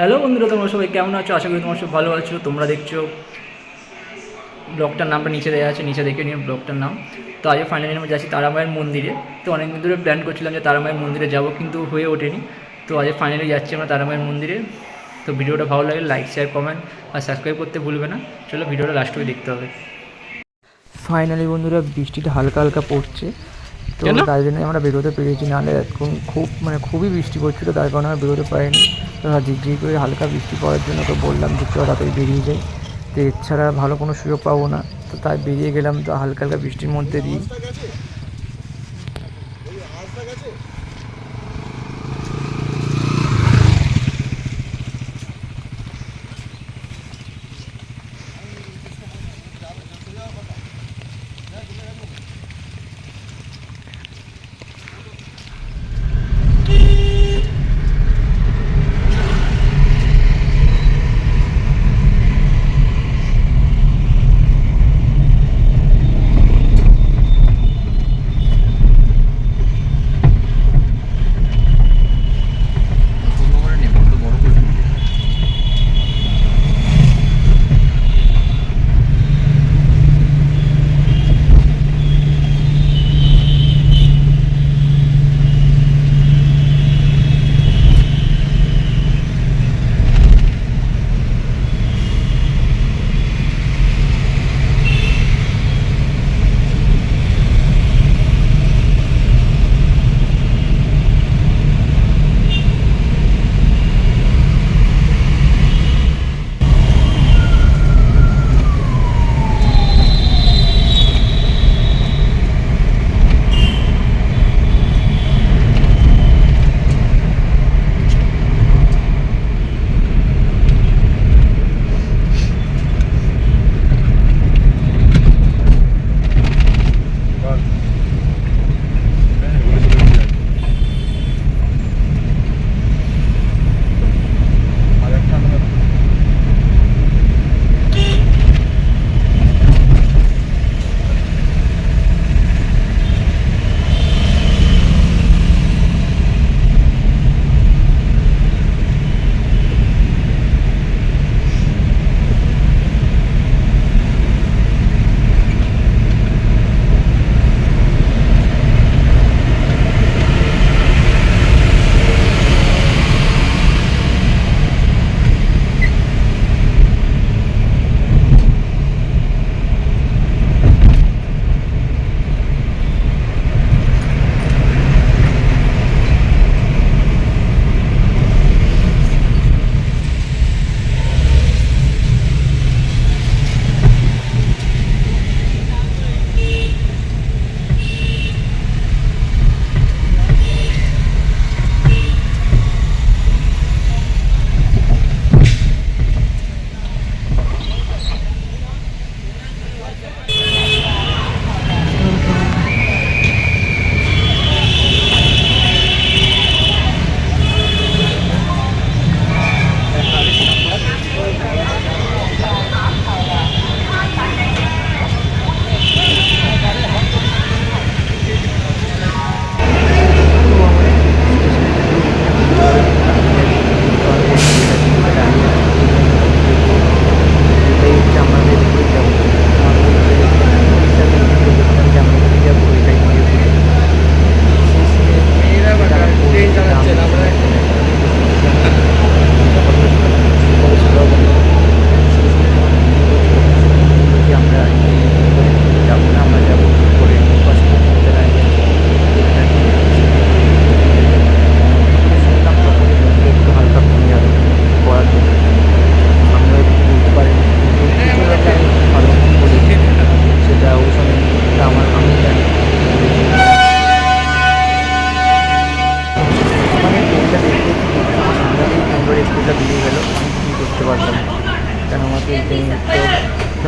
Hello বন্ধুরা, তোমরা সবাই কেমন আছো? আশা করি তোমরা সব ভালো আছো। তোমরা দেখছো ব্লগটার নামটা নিচে দেওয়া আছে, নিচে দেখে নিও ব্লগটার নাম। তো আজকে ফাইনালি আমরা যাচ্ছি তারামায়ের মন্দিরে। তো অনেকদিন ধরে প্ল্যান করছিলাম যে তারামায়ের মন্দিরে যাব, কিন্তু হয়ে ওঠেনি। তো আজকে ফাইনালি যাচ্ছি আমরা তারামায়ের মন্দিরে। তো ভিডিওটা ভালো লাগলে লাইক, শেয়ার, কমেন্ট আর সাবস্ক্রাইব করতে ভুলবে না। চলো ভিডিওটা লাস্ট অবধি দেখতে হবে। ফাইনালি বন্ধুরা বৃষ্টিটা হালকা হালকা পড়ছে, তো তাই জন্য আমরা বেরোতে পেরেছি। নাহলে এখন খুবই বৃষ্টি পড়ছিলো, তার কারণে আমরা বেরোতে পারিনি। তো ঝিরঝির করে হালকা বৃষ্টি পড়ার জন্য তো বললাম যে চল তাড়াতাড়ি বেরিয়ে যাই, তো এছাড়া ভালো কোনো সুযোগ পাবো না। তো তাই বেরিয়ে গেলাম, তো হালকা হালকা বৃষ্টির মধ্যে দিয়ে।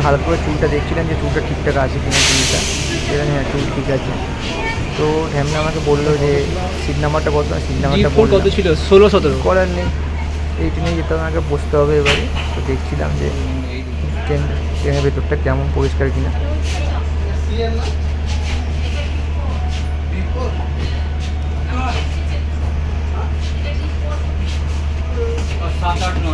হালকা করে চুলটা দেখছিলাম যে চুলটা ঠিকঠাক আছে কিনা, চুলটা সেটা হ্যাঁ চুল ঠিক আছে। তো ঢ্যামনা আমাকে বললো যে সিট নাম্বারটা কত, সিট নাম্বারটা কত ছিল? 16-17 করার নেই, এই ট্রেনে যেতে হবে, আমাকে বসতে হবে এবারে। তো দেখছিলাম যে ট্রেনের ভেতরটা কেমন পরিষ্কার কিনা। सात आठ नौ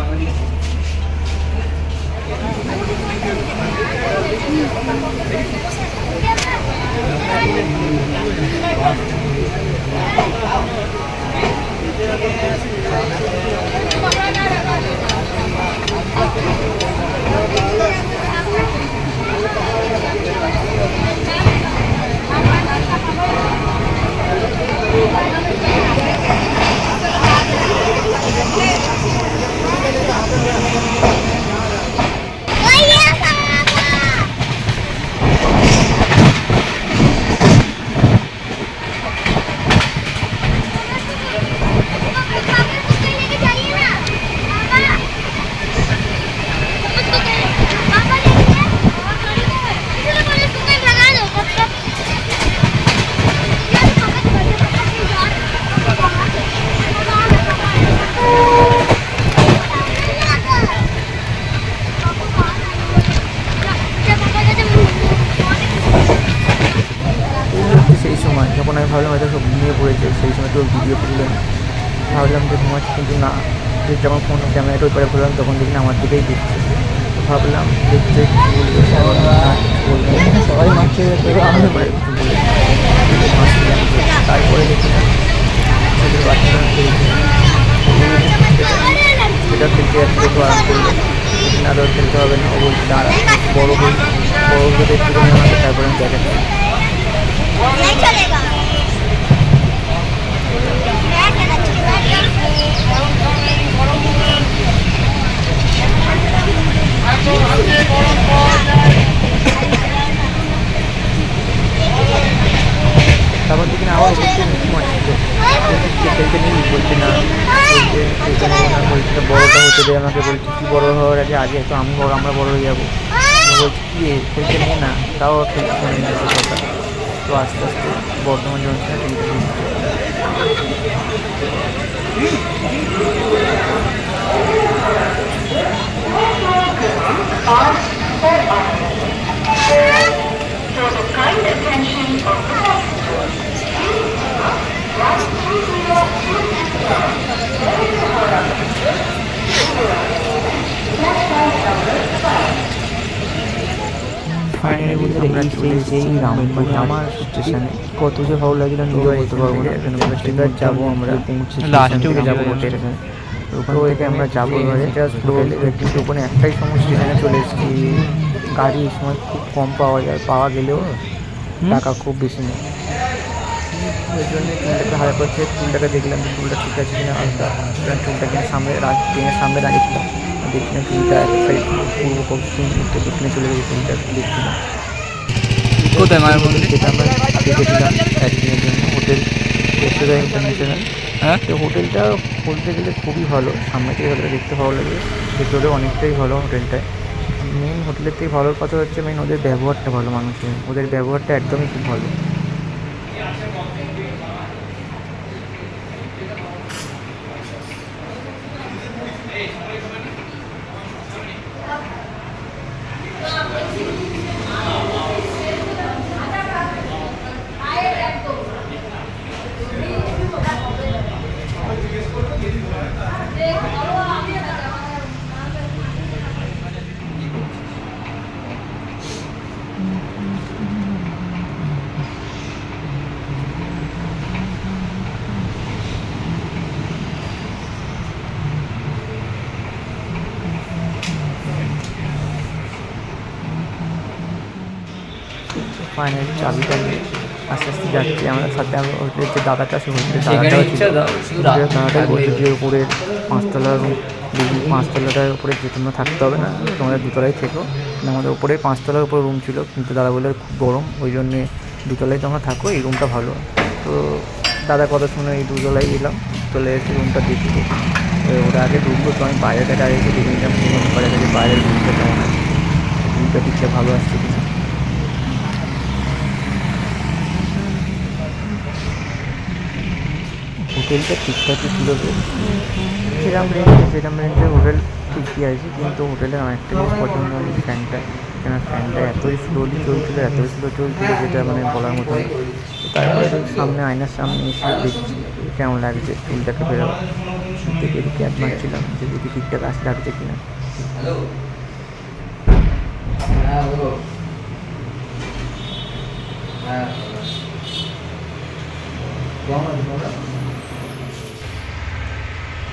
করেছে, সেই সময় তো ভিডিও তুলে ভাবলাম যে ঘুমাচ্ছি, কিন্তু না, যে যখন ফোন ক্যামেরাটা ওই পারে করলাম তখন দেখি না আমার দিকেই দিচ্ছে। তো ভাবলাম দেখতে কী বলবে, বলবে সবাই মারছে, আমি হাসছিলাম। তারপরে দেখি না ছোটো বাচ্চারা খেলছে, সেটা খেলতে যাচ্ছে, তো আরাম করলো না, ধর খেলতে হবে না, ও বলছে দাঁড়া বড়ো হই, বড়ো হলে দেখতে পারি আমাকে, তারপরে আমি দেখাচ্ছি। তারপর দেখি না আবার বলছে খেলতে নেই, বলছে না, বলছে খেলতে নেবো না, বলছে বড়োটা হতে দেয় আমাকে, বলছে কী বড়ো হওয়ার আগে আগে তো আমি বড়ো, আমরা বড়ো হয়ে যাবো। বলছি কি খেলতে নেই না, তাও খেলতে নেই না কথা। তো আস্তে আস্তে বর্ধমান জংশনে খেলতে ফাইনালি আমরা চলে এসেছি রামপানি আমার স্টেশনে। কত যে ভালো লাগছিল নিজেও বলতে পারবো না, এবার যাবো আমরা লাস্টেও যাবো স্টেশনে, ওখান থেকে আমরা যাবো এবারে জাস্ট হোটেলে। কিন্তু ওখানে একটাই সমস্যা, স্টেশনে চলে এসেছি, গাড়ি এই সময় খুব কম পাওয়া যায়, পাওয়া গেলেও টাকা খুব বেশি নেই। ওই জন্য টুলটাকে হারা করছে, টুলটাকে দেখলাম যে টুলটা ঠিক আছে কিনা, হালকা টুলটা কিনে সামনে ট্রেনের সামনে দাঁড়িয়েছিলাম, দেখছি না টুলটা এক সাইড পূর্ব পশ্চিম উত্তর দক্ষিণে চলে গেছে, টুলটা দেখছি না। কোথায় মায়ের মন্দির? যেটা আমরা দেখেছিলাম একদিনের জন্য হোটেল রেস্টুরেন্ট ইন্টারন্যাশনাল। হ্যাঁ, তো হোটেলটা বলতে গেলে খুবই ভালো, সামনে থেকে হোটেলটা দেখতে ভালো লাগে, ভেতরে অনেকটাই ভালো হোটেলটায়। মেন হোটেলের থেকে ভালোর কথা হচ্ছে মেন ওদের ব্যবহারটা ভালো, মানুষের ওদের ব্যবহারটা একদমই খুব ভালো। ফাইনালি চাবিটা নিয়ে আস্তে আস্তে যাচ্ছি, আমাদের সাথে হোটেলের যে দাদাটা সে হোটেলের দাদাটা বলছে যে উপরে 5 তলার রুম, 5 তলাটার উপরে যে তোমরা থাকতে হবে না, তোমাদের 2 তলায় থেকো। আমাদের উপরে 5 তলার উপরে রুম ছিল, কিন্তু দাদা বললে খুব গরম, ওই জন্যে 2 তলায় তোমরা থাকো, এই রুমটা ভালো। তো দাদা কথা শুনে এই 2 তলায় এলাম, চলে এসে রুমটা দেখি। ওরা আগে ঢুকবো, তো আমি বাইরেটা দাঁড়িয়েছি, দেখে নিলাম বাইরের রুমটা কেমন আছে, রুমটা দিকটা ভালো আসছে কিনা। হোটেলটা ঠিকঠাকই ছিল, সেরকম রেঞ্জে হোটেল ঠিকই আছে, কিন্তু হোটেলের অনেকটা জিনিস পছন্দ হয় ফ্যানটা, কেন ফ্যানটা এতই স্লো চলছিলো, যেটা মানে বলার মতো। তারপরে সামনে আয়নার সামনে এসে দেখছি কেমন লাগছে, চুলটাকে ফেরাবো দেখে এদিকে এক মারছিলাম যে দেখি ঠিকঠাক আসতে লাগছে কিনা।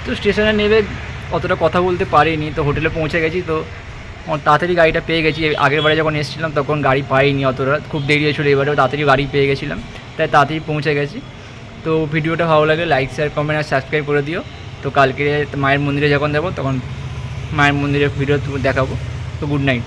তো স্টেশনে নেমে অতটা কথা বলতে পারিনি, তো হোটেলে পৌঁছে গেছি। তো তাড়াতাড়ি গাড়িটা পেয়ে গেছি, আগের বারে যখন এসেছিলাম তখন গাড়ি পাইনি, অতটা খুব দেরি হয়েছিলো, এবারেও তাড়াতাড়ি গাড়ি পেয়ে গেছিলাম, তাই তাড়াতাড়ি পৌঁছে গেছি। তো ভিডিওটা ভালো লাগে লাইক শেয়ার কমেন্ট আর সাবস্ক্রাইব করে দিও। তো কালকে মায়ের মন্দিরে যখন যাবো তখন মায়ের মন্দিরের ভিডিও দেখাবো। তো গুড নাইট।